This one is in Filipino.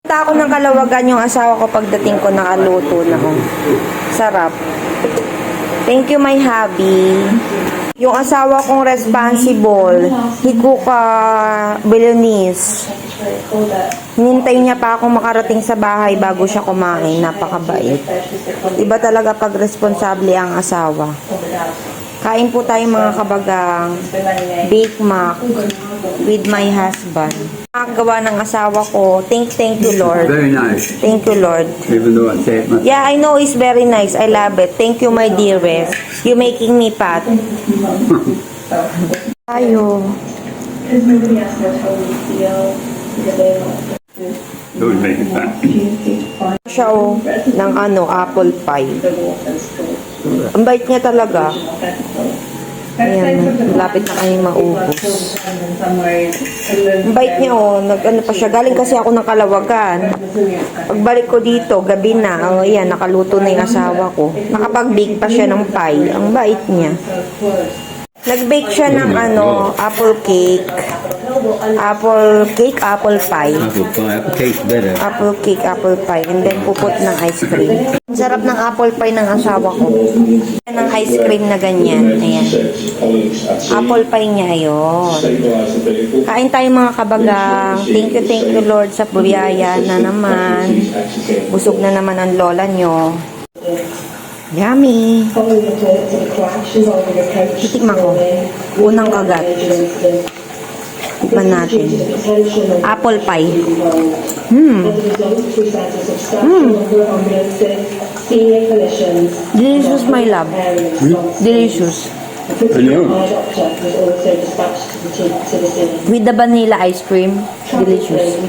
Punta ako ng Kalawagan yung asawa ko pagdating ko nakaluto na ako. Sarap. Thank you, my hubby. Yung asawa kong responsible, hikuka Bolognese. Hinintay niya pa ako makarating sa bahay bago siya kumain. Napakabait. Iba talaga pag responsable ang asawa. Kain po tayo mga kabagang Bake Mac with my husband. Nakagawa ng asawa ko. Thank you, Lord. Very nice. Thank you, Lord. Even though I say it myself. Yeah, I know it's very nice. I love it. Thank you, my dearest. You making me fat. Tayo. Don't make it fat. Siya ng apple pie. Ang bait niya talaga. Ayan, lapit na kayo maubos. Ang bait niya nag-ano pa siya. Galing kasi ako ng Kalawagan. Pagbalik ko dito, gabi na. Ayan, nakaluto na yung asawa ko. Nakapag-bake pa siya ng pie. Ang bait niya. Nag-bake siya ng apple cake. Apple cake, apple pie. Apple pie. Apple cake's better. Apple cake, apple pie. And then puput ng ice cream. Ang sarap ng apple pie ng asawa ko. Yan ang ice cream na ganyan. Ayan. Apple pie niya, ayun. Kain tayo mga kabagang. Thank you Lord sa biyaya na naman. Busog na naman ang lola nyo. Yummy! Titikman ko. Unang kagat. Tikman natin. Apple pie. Delicious, my love. Delicious. I know. With the vanilla ice cream. Delicious.